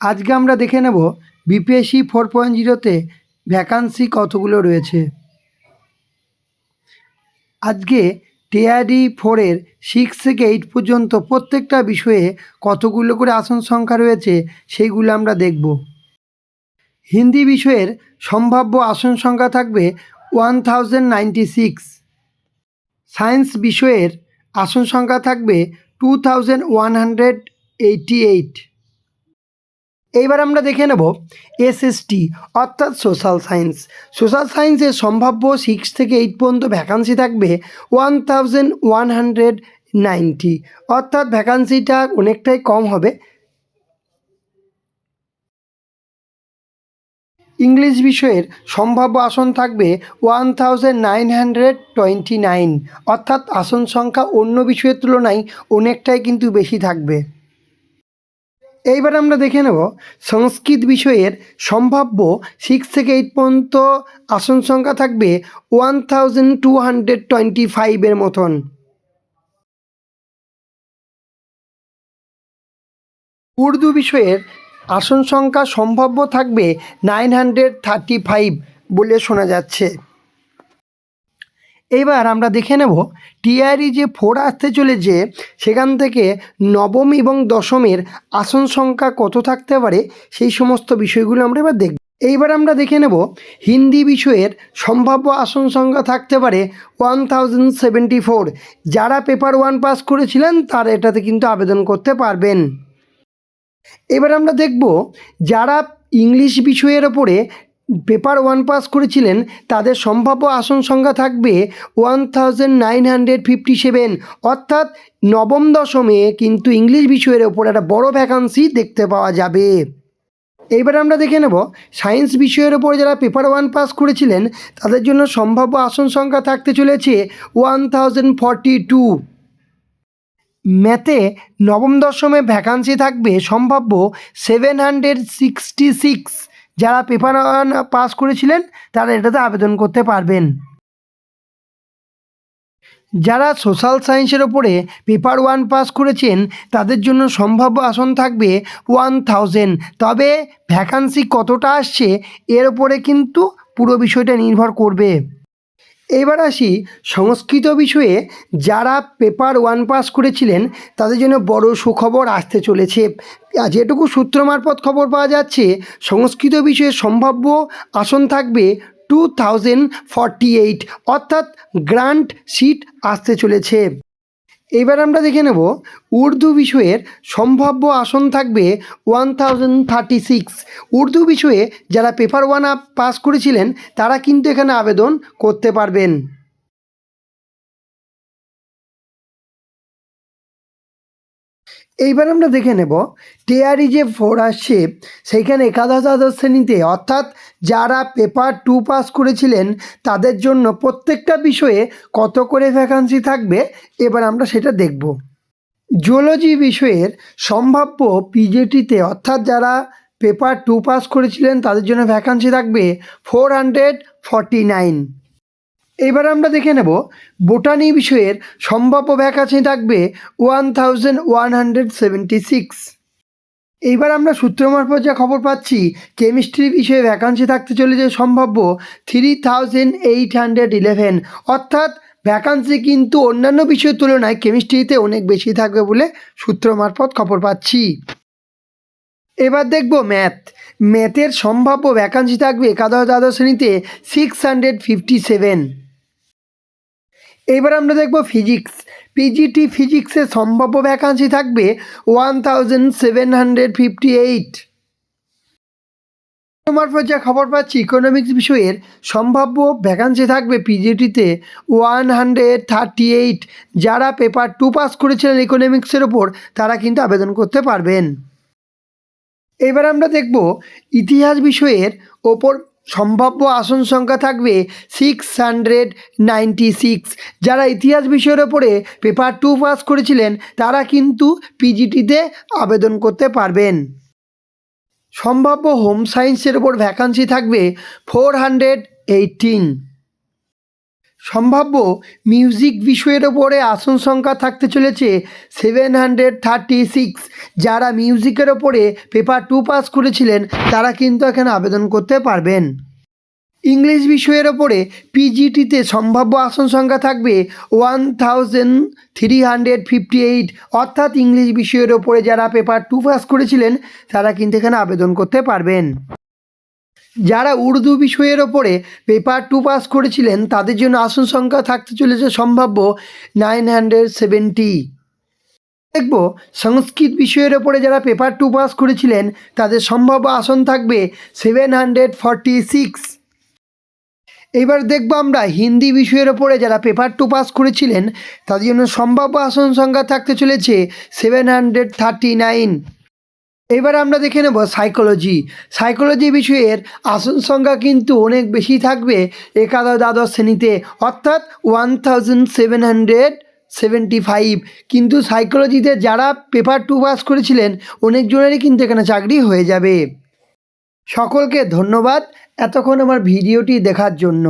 আজকে আমরা দেখে নেব বিপিএসসি 4.0-তে ভ্যাকান্সি কতগুলো রয়েছে। আজকে টিআরডি 4-এর 6 থেকে 8 পর্যন্ত প্রত্যেকটা বিষয়ে কতগুলো করে আসন সংখ্যা রয়েছে সেইগুলো আমরা দেখব। হিন্দি বিষয়ের সম্ভাব্য আসন সংখ্যা থাকবে 1096। সায়েন্স বিষয়ের আসন সংখ্যা থাকবে 2188। এইবার আমরা দেখে নেব এসএসটি অর্থাৎ সোশ্যাল সায়েন্স। সোশ্যাল সায়েন্সের সম্ভাব্য 6 থেকে 8 পর্যন্ত ভ্যাকান্সি থাকবে 1190, অর্থাৎ ভ্যাকান্সিটা অনেকটাই কম হবে। ইংলিশ বিষয়ের সম্ভাব্য আসন থাকবে 1929, অর্থাৎ আসন সংখ্যা অন্য বিষয়ের তুলনায় অনেকটাই কিন্তু বেশি থাকবে। এইবার আমরা দেখে নেব সংস্কৃত বিষয়ের সম্ভাব্য 6 থেকে 8 পর্যন্ত আসন সংখ্যা থাকবে 1225 মতন। উর্দু বিষয়ের আসন সংখ্যা সম্ভাব্য থাকবে 935 বলে শোনা যাচ্ছে। এবার আমরা দেখে নেব টিআরই যে 4 আসতে চলেছে সেখান থেকে নবম এবং দশমের আসন সংখ্যা কত থাকতে পারে সেই সমস্ত বিষয়গুলো আমরা এবার দেখব। এইবার আমরা দেখে নেব হিন্দি বিষয়ের সম্ভাব্য আসন সংখ্যা থাকতে পারে 1074। যারা পেপার 1 পাস করেছিলেন তারা এটাতে কিন্তু আবেদন করতে পারবেন। এবার আমরা দেখব যারা ইংলিশ বিষয়ের ওপরে পেপার 1 পাস করেছিলেন তাদের সম্ভাব্য আসন সংখ্যা থাকবে 1957, অর্থাৎ নবম দশমে কিন্তু ইংলিশ বিষয়ের ওপর একটা বড় ভ্যাকান্সি দেখতে পাওয়া যাবে। এইবার আমরা দেখে নেব সায়েন্স বিষয়ের ওপর যারা পেপার 1 পাস করেছিলেন তাদের জন্য সম্ভাব্য আসন সংখ্যা থাকতে চলেছে 1042। ম্যাথে নবম দশমে ভ্যাকান্সি থাকবে সম্ভাব্য 766। যারা পেপার 1 পাস করেছিলেন তারা এটাতে আবেদন করতে পারবেন। যারা সোশ্যাল সায়েন্সের ওপরে পেপার 1 পাস করেছেন তাদের জন্য সম্ভাব্য আসন থাকবে 1000। তবে ভ্যাকান্সি কতটা আসছে এর ওপরে কিন্তু পুরো বিষয়টা নির্ভর করবে। এবার আসি সংস্কৃত বিষয়ে যারা পেপার 1 পাস করেছিলেন তাদের জন্য বড় সুখবর আসতে চলেছে। যেটুকু সূত্র মারফত খবর পাওয়া যাচ্ছে সংস্কৃত বিষয়ে সম্ভাব্য আসন থাকবে 2048, অর্থাৎ গ্রান্ট সিট আসতে চলেছে। এবার আমরা দেখে নেব উর্দু বিষয়ের সম্ভাব্য আসন থাকবে 1036। উর্দু বিষয়ে যারা পেপার 1 পাস করেছিলেন তারা কিন্তু এখানে আবেদন করতে পারবেন। এইবার আমরা দেখে নেব টিআরই যে 4 আসছে সেইখানে একাদশ দ্বাদশ শ্রেণীতে, অর্থাৎ যারা পেপার 2 পাস করেছিলেন তাদের জন্য প্রত্যেকটা বিষয়ে কত করে ভ্যাকান্সি থাকবে এবার আমরা সেটা দেখব। জুওলজি বিষয়ের সম্ভাব্য পিজিটিতে, অর্থাৎ যারা পেপার 2 পাস করেছিলেন তাদের জন্য ভ্যাকান্সি থাকবে 449। এবার আমরা দেখে নেব বোটানি বিষয়ের সম্ভাব্য ভ্যাকান্সি থাকবে 1176। এইবার আমরা সূত্র মারফত যা খবর পাচ্ছি কেমিস্ট্রি বিষয়ে ভ্যাকান্সি থাকতে চলেছে সম্ভাব্য 3811, অর্থাৎ ভ্যাকান্সি কিন্তু অন্যান্য বিষয়ের তুলনায় কেমিস্ট্রিতে অনেক বেশি থাকবে বলে সূত্র মারফত খবর পাচ্ছি। এবার দেখব ম্যাথের সম্ভাব্য ভ্যাকান্সি থাকবে একাদশ দ্বাদশ শ্রেণীতে 657। এবার আমরা দেখব ফিজিক্স। পিজিটি ফিজিক্সের সম্ভাব্য ভ্যাকান্সি থাকবে 1758। মারফত যা খবর পাচ্ছি ইকোনমিক্স বিষয়ের সম্ভাব্য ভ্যাকান্সি থাকবে পিজিটিতে 138। যারা পেপার 2 পাস করেছিলেন ইকোনমিক্সের ওপর তারা কিন্তু আবেদন করতে পারবেন। এবার আমরা দেখব ইতিহাস বিষয়ের ওপর সম্ভাব্য আসন সংখ্যা থাকবে 696। যারা ইতিহাস বিষয়ের ওপরে পেপার 2 পাস করেছিলেন তারা কিন্তু পিজিটিতে আবেদন করতে পারবেন। সম্ভাব্য হোম সায়েন্সের ওপর ভ্যাকান্সি থাকবে 418। সম্ভাব্য মিউজিক বিষয়ের ওপরে আসন সংখ্যা থাকতে চলেছে 736। যারা মিউজিকের ওপরে পেপার 2 পাস করেছিলেন তারা কিন্তু এখানে আবেদন করতে পারবেন। ইংলিশ বিষয়ের ওপরে পিজিটিতে সম্ভাব্য আসন সংখ্যা থাকবে 1358, অর্থাৎ ইংলিশ বিষয়ের ওপরে যারা পেপার 2 পাস করেছিলেন তারা কিন্তু এখানে আবেদন করতে পারবেন। যারা উর্দু বিষয়ের ওপরে পেপার 2 পাস করেছিলেন তাদের জন্য আসন সংখ্যা থাকতে চলেছে সম্ভাব্য 970। দেখব সংস্কৃত বিষয়ের ওপরে যারা পেপার 2 পাস করেছিলেন তাদের সম্ভাব্য আসন থাকবে 746। এবার দেখব আমরা হিন্দি বিষয়ের ওপরে যারা পেপার 2 পাস করেছিলেন তাদের জন্য সম্ভাব্য আসন সংখ্যা থাকতে চলেছে 739। এবার আমরা দেখে নেব সাইকোলজি বিষয়ের আসন সংখ্যা কিন্তু অনেক বেশি থাকবে একাদশ দ্বাদশ শ্রেণীতে, অর্থাৎ 1775। কিন্তু সাইকোলজিতে যারা পেপার 2 পাস করেছিলেন অনেকজনেরই কিন্তু এখানে চাকরি হয়ে যাবে। সকলকে ধন্যবাদ এতক্ষণ আমার ভিডিওটি দেখার জন্য।